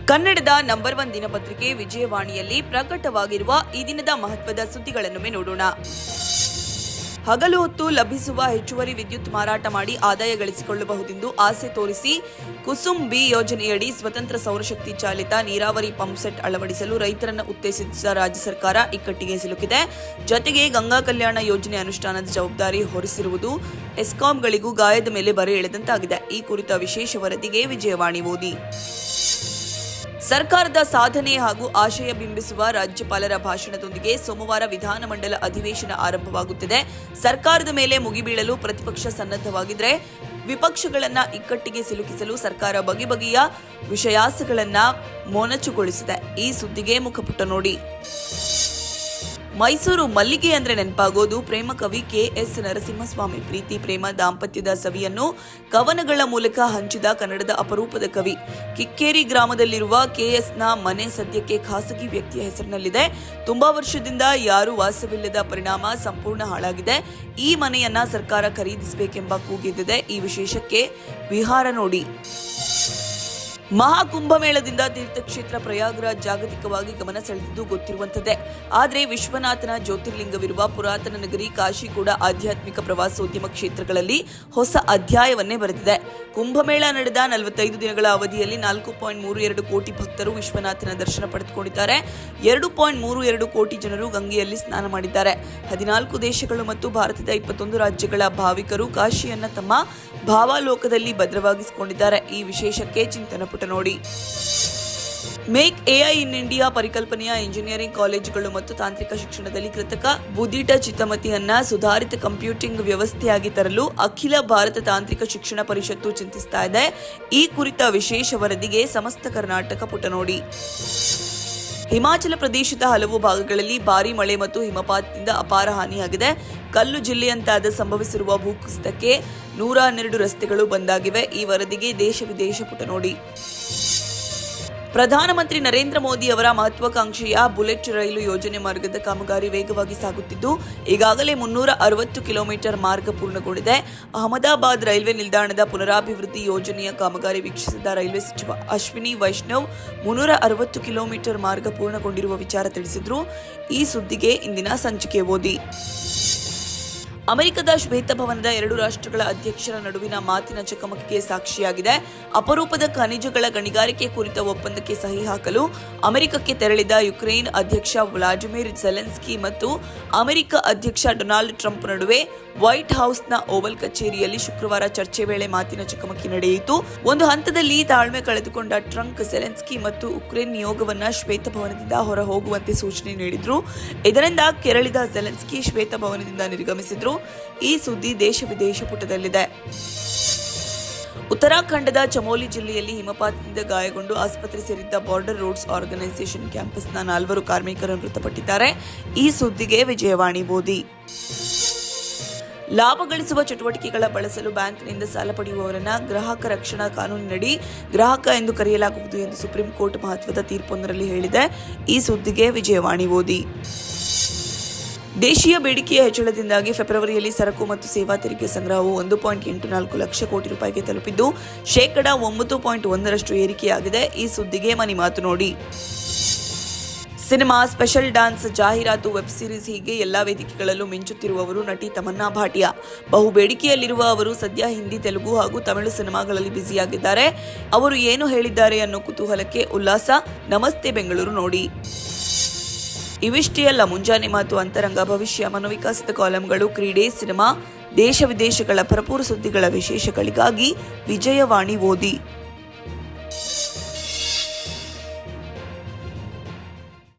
ಕನ್ನಡದ ನಂಬರ್ 1 ದಿನಪತ್ರಿಕೆ ವಿಜಯವಾಣಿಯಲ್ಲಿ ಪ್ರಕಟವಾಗಿರುವ ಈ ದಿನದ ಮಹತ್ವದ ಸುದ್ದಿಗಳನ್ನು ನೋಡೋಣ. ಹಗಲು ಹೊತ್ತು ಲಭಿಸುವ ಹೆಚ್ಚುವರಿ ವಿದ್ಯುತ್ ಮಾರಾಟ ಮಾಡಿ ಆದಾಯ ಗಳಿಸಿಕೊಳ್ಳಬಹುದೆಂದು ಆಸೆ ತೋರಿಸಿ ಕುಸುಮ್ ಬಿ ಯೋಜನೆಯಡಿ ಸ್ವತಂತ್ರ ಸೌರಶಕ್ತಿ ಚಾಲಿತ ನೀರಾವರಿ ಪಂಪ್ ಸೆಟ್ ಅಳವಡಿಸಲು ರೈತರನ್ನು ಉತ್ತೇಜಿಸಿದ ರಾಜ್ಯ ಸರ್ಕಾರ ಇಕ್ಕಟ್ಟಿಗೆ ಸಿಲುಕಿದೆ. ಜೊತೆಗೆ ಗಂಗಾ ಕಲ್ಯಾಣ ಯೋಜನೆ ಅನುಷ್ಠಾನದ ಜವಾಬ್ದಾರಿ ಹೊರಿಸಿರುವುದು ಎಸ್ಕಾಂಗಳಿಗೂ ಗಾಯದ ಮೇಲೆ ಬರೆ ಎಳೆದಂತಾಗಿದೆ. ಈ ಕುರಿತ ವಿಶೇಷ ವರದಿಗೆ ವಿಜಯವಾಣಿ ಓದಿ. ಸರ್ಕಾರದ ಸಾಧನೆ ಹಾಗೂ ಆಶಯ ಬಿಂಬಿಸುವ ರಾಜ್ಯಪಾಲರ ಭಾಷಣದೊಂದಿಗೆ ಸೋಮವಾರ ವಿಧಾನಮಂಡಲ ಅಧಿವೇಶನ ಆರಂಭವಾಗುತ್ತಿದೆ. ಸರ್ಕಾರದ ಮೇಲೆ ಮುಗಿಬೀಳಲು ಪ್ರತಿಪಕ್ಷ ಸನ್ನದ್ಧವಾಗಿದ್ದರೆ ವಿಪಕ್ಷಗಳನ್ನ ಇಕ್ಕಟ್ಟಿಗೆ ಸಿಲುಕಿಸಲು ಸರ್ಕಾರ ಬಗೆಬಗೆಯ ವಿಷಯಾಸಗಳನ್ನ ಮೊನಚುಗೊಳಿಸಿದೆ. ಈ ಸುದ್ದಿಗೆ ಮುಖಪುಟ ನೋಡಿ. ಮೈಸೂರು ಮಲ್ಲಿಗೆ ಅಂದ್ರೆ ನೆನಪಾಗೋದು ಪ್ರೇಮ ಕವಿ ಕೆ.ಎಸ್. ನರಸಿಂಹಸ್ವಾಮಿ. ಪ್ರೀತಿ, ಪ್ರೇಮ, ದಾಂಪತ್ಯದ ಸವಿಯನ್ನು ಕವನಗಳ ಮೂಲಕ ಹಂಚಿದ ಕನ್ನಡದ ಅಪರೂಪದ ಕವಿ. ಕಿಕ್ಕೇರಿ ಗ್ರಾಮದಲ್ಲಿರುವ ಕೆ.ಎಸ್.ನ ಮನೆ ಸದ್ಯಕ್ಕೆ ಖಾಸಗಿ ವ್ಯಕ್ತಿಯ ಹೆಸರಿನಲ್ಲಿದೆ. ತುಂಬಾ ವರ್ಷದಿಂದ ಯಾರೂ ವಾಸವಿಲ್ಲದ ಪರಿಣಾಮ ಸಂಪೂರ್ಣ ಹಾಳಾಗಿದೆ. ಈ ಮನೆಯನ್ನ ಸರ್ಕಾರ ಖರೀದಿಸಬೇಕೆಂಬ ಕೂಗೆದ್ದಿದೆ. ಈ ವಿಶೇಷಕ್ಕೆ ವಿಹಾರ ನೋಡಿ. ಮಹಾಕುಂಭಮೇಳದಿಂದ ತೀರ್ಥಕ್ಷೇತ್ರ ಪ್ರಯಾಗ್ರಾಜ್ ಜಾಗತಿಕವಾಗಿ ಗಮನ ಸೆಳೆದಿದ್ದು ಗೊತ್ತಿರುವಂಥದ್ದೇ. ಆದರೆ ವಿಶ್ವನಾಥನ ಜ್ಯೋತಿರ್ಲಿಂಗವಿರುವ ಪುರಾತನ ನಗರಿ ಕಾಶಿ ಕೂಡ ಆಧ್ಯಾತ್ಮಿಕ ಪ್ರವಾಸೋದ್ಯಮ ಕ್ಷೇತ್ರಗಳಲ್ಲಿ ಹೊಸ ಅಧ್ಯಾಯವನ್ನೇ ಬರೆದಿದೆ. ಕುಂಭಮೇಳ ನಡೆದ 45 ದಿನಗಳ ಅವಧಿಯಲ್ಲಿ 4.32 ಕೋಟಿ ಭಕ್ತರು ವಿಶ್ವನಾಥನ ದರ್ಶನ ಪಡೆದುಕೊಂಡಿದ್ದಾರೆ. 2.32 ಕೋಟಿ ಜನರು ಗಂಗೆಯಲ್ಲಿ ಸ್ನಾನ ಮಾಡಿದ್ದಾರೆ. 14 ದೇಶಗಳು ಮತ್ತು ಭಾರತದ 21 ರಾಜ್ಯಗಳ ಭಾವಿಕರು ಕಾಶಿಯನ್ನ ತಮ್ಮ ಭಾವಾಲೋಕದಲ್ಲಿ ಭದ್ರವಾಗಿಸಿಕೊಂಡಿದ್ದಾರೆ. ಈ ವಿಶೇಷಕ್ಕೆ ಚಿಂತನ ಪುಟ ನೋಡಿ. ಮೇಕ್ ಎಐ ಇನ್ ಇಂಡಿಯಾ ಪರಿಕಲ್ಪನೆಯ ಇಂಜಿನಿಯರಿಂಗ್ ಕಾಲೇಜುಗಳು ಮತ್ತು ತಾಂತ್ರಿಕ ಶಿಕ್ಷಣದಲ್ಲಿ ಕೃತಕ ಬುದ್ಧಿಟ ಚಿತ್ತಮತಿಯನ್ನ ಸುಧಾರಿತ ಕಂಪ್ಯೂಟಿಂಗ್ ವ್ಯವಸ್ಥೆಯಾಗಿ ತರಲು ಅಖಿಲ ಭಾರತ ತಾಂತ್ರಿಕ ಶಿಕ್ಷಣ ಪರಿಷತ್ತು ಚಿಂತಿಸ್ತಾ ಇದೆ. ಈ ಕುರಿತ ವಿಶೇಷ ವರದಿಗೆ ಸಮಸ್ತ ಕರ್ನಾಟಕ ಪುಟ ನೋಡಿ. ಹಿಮಾಚಲ ಪ್ರದೇಶದ ಹಲವು ಭಾಗಗಳಲ್ಲಿ ಭಾರೀ ಮಳೆ ಮತ್ತು ಹಿಮಪಾತದಿಂದ ಅಪಾರ ಹಾನಿಯಾಗಿದೆ. ಕಲ್ಲು ಜಿಲ್ಲೆಯಂತಾದ ಸಂಭವಿಸಿರುವ ಭೂಕುಸಿತಕ್ಕೆ 112 ರಸ್ತೆಗಳು ಬಂದಾಗಿವೆ. ಈ ವರದಿಗೆ ದೇಶ ವಿದೇಶ ಪುಟ ನೋಡಿ. ಪ್ರಧಾನಮಂತ್ರಿ ನರೇಂದ್ರ ಮೋದಿ ಅವರ ಮಹತ್ವಾಕಾಂಕ್ಷೆಯ ಬುಲೆಟ್ ರೈಲು ಯೋಜನೆ ಮಾರ್ಗದ ಕಾಮಗಾರಿ ವೇಗವಾಗಿ ಸಾಗುತ್ತಿದ್ದು ಈಗಾಗಲೇ 360 ಕಿಲೋಮೀಟರ್ ಮಾರ್ಗ ಪೂರ್ಣಗೊಂಡಿದೆ. ಅಹಮದಾಬಾದ್ ರೈಲ್ವೆ ನಿಲ್ದಾಣದ ಪುನರಾಭಿವೃದ್ಧಿ ಯೋಜನೆಯ ಕಾಮಗಾರಿ ವೀಕ್ಷಿಸಿದ ರೈಲ್ವೆ ಸಚಿವ ಅಶ್ವಿನಿ ವೈಷ್ಣವ್ 360 ಕಿಲೋಮೀಟರ್ ಮಾರ್ಗ ಪೂರ್ಣಗೊಂಡಿರುವ ವಿಚಾರ ತಿಳಿಸಿದ್ರು. ಈ ಸುದ್ದಿಗೆ ಇಂದಿನ ಸಂಚಿಕೆ ಓದಿ. ಅಮೆರಿಕದ ಶ್ವೇತಭವನದ 2 ರಾಷ್ಟ್ರಗಳ ಅಧ್ಯಕ್ಷರ ನಡುವಿನ ಮಾತಿನ ಚಕಮಕಿಗೆ ಸಾಕ್ಷಿಯಾಗಿದೆ. ಅಪರೂಪದ ಖನಿಜಗಳ ಗಣಿಗಾರಿಕೆ ಕುರಿತ ಒಪ್ಪಂದಕ್ಕೆ ಸಹಿ ಹಾಕಲು ಅಮೆರಿಕಕ್ಕೆ ತೆರಳಿದ ಯುಕ್ರೇನ್ ಅಧ್ಯಕ್ಷ ವ್ಲಾಡಿಮಿರ್ ಝೆಲೆನ್ಸ್ಕಿ ಮತ್ತು ಅಮೆರಿಕ ಅಧ್ಯಕ್ಷ ಡೊನಾಲ್ಡ್ ಟ್ರಂಪ್ ನಡುವೆ ವೈಟ್ ಹೌಸ್ನ ಓವಲ್ ಕಚೇರಿಯಲ್ಲಿ ಶುಕ್ರವಾರ ಚರ್ಚೆ ವೇಳೆ ಮಾತಿನ ಚಕಮಕಿ ನಡೆಯಿತು. ಒಂದು ಹಂತದಲ್ಲಿ ತಾಳ್ಮೆ ಕಳೆದುಕೊಂಡ ಟ್ರಂಪ್ ಝೆಲೆನ್ಸ್ಕಿ ಮತ್ತು ಉಕ್ರೇನ್ ನಿಯೋಗವನ್ನ ಶ್ವೇತಭವನದಿಂದ ಹೊರ ಹೋಗುವಂತೆ ಸೂಚನೆ ನೀಡಿದ್ರು. ಇದರಿಂದ ಕೆರಳಿದ ಝೆಲೆನ್ಸ್ಕಿ ಶ್ವೇತಭವನದಿಂದ ನಿರ್ಗಮಿಸಿದ್ರು. ಈ ಸುದ್ದಿ ದೇಶ ವಿದೇಶ ಪುಟದಲ್ಲಿದೆ. ಉತ್ತರಾಖಂಡದ ಚಮೋಲಿ ಜಿಲ್ಲೆಯಲ್ಲಿ ಹಿಮಪಾತದಿಂದ ಗಾಯಗೊಂಡು ಆಸ್ಪತ್ರೆ ಸೇರಿದ್ದ ಬಾರ್ಡರ್ ರೋಡ್ಸ್ ಆರ್ಗನೈಸೇಷನ್ ಕ್ಯಾಂಪಸ್ನ 4 ಕಾರ್ಮಿಕರು ಮೃತಪಟ್ಟಿದ್ದಾರೆ. ಈ ಸುದ್ದಿಗೆ ವಿಜಯವಾಣಿ ಓದಿ. ಲಾಭ ಗಳಿಸುವ ಚಟುವಟಿಕೆಗಳ ಬಳಸಲು ಬ್ಯಾಂಕ್ನಿಂದ ಸಾಲ ಪಡೆಯುವವರನ್ನ ಗ್ರಾಹಕ ರಕ್ಷಣಾ ಕಾನೂನಿನಡಿ ಗ್ರಾಹಕ ಎಂದು ಕರೆಯಲಾಗುವುದು ಎಂದು ಸುಪ್ರೀಂ ಕೋರ್ಟ್ ಮಹತ್ವದ ತೀರ್ಪೊಂದರಲ್ಲಿ ಹೇಳಿದೆ. ಈ ಸುದ್ದಿಗೆ ವಿಜಯವಾಣಿ ಓದಿ. ದೇಶೀಯ ಬೇಡಿಕೆಯ ಹೆಚ್ಚಳದಿಂದಾಗಿ ಫೆಬ್ರವರಿಯಲ್ಲಿ ಸರಕು ಮತ್ತು ಸೇವಾ ತೆರಿಗೆ ಸಂಗ್ರಹವು 1.84 ಲಕ್ಷ ಕೋಟಿ ರೂಪಾಯಿಗೆ ತಲುಪಿದ್ದು ಶೇಕಡಾ 9.1% ಏರಿಕೆಯಾಗಿದೆ. ಈ ಸುದ್ದಿಗೆ ಮನಿ ಮಾತು ನೋಡಿ. ಸಿನಿಮಾ, ಸ್ಪೆಷಲ್ ಡಾನ್ಸ್, ಜಾಹೀರಾತು, ವೆಬ್ ಸೀರೀಸ್ ಹೀಗೆ ಎಲ್ಲಾ ವೇದಿಕೆಗಳಲ್ಲೂ ಮಿಂಚುತ್ತಿರುವವರು ನಟಿ ತಮನ್ನಾ ಭಾಟಿಯಾ. ಬಹು ಬೇಡಿಕೆಯಲ್ಲಿರುವ ಅವರು ಸದ್ಯ ಹಿಂದಿ, ತೆಲುಗು ಹಾಗೂ ತಮಿಳು ಸಿನಿಮಾಗಳಲ್ಲಿ ಬ್ಯುಸಿಯಾಗಿದ್ದಾರೆ. ಅವರು ಏನು ಹೇಳಿದ್ದಾರೆ ಅನ್ನೋ ಕುತೂಹಲಕ್ಕೆ ಉಲ್ಲಾಸ ನಮಸ್ತೆ ಬೆಂಗಳೂರು ನೋಡಿ. ಇವಿಷ್ಟೇ ಅಲ್ಲ, ಮುಂಜಾನೆ ಮಾತು, ಅಂತರಂಗ, ಭವಿಷ್ಯ, ಮನೋವಿಕಾಸದ ಕಾಲಂಗಳು, ಕ್ರೀಡೆ, ಸಿನಿಮಾ, ದೇಶ ವಿದೇಶಗಳ ಭರಪೂರ ಸುದ್ದಿಗಳ ವಿಶೇಷಗಳಿಗಾಗಿ ವಿಜಯವಾಣಿ ಓದಿ.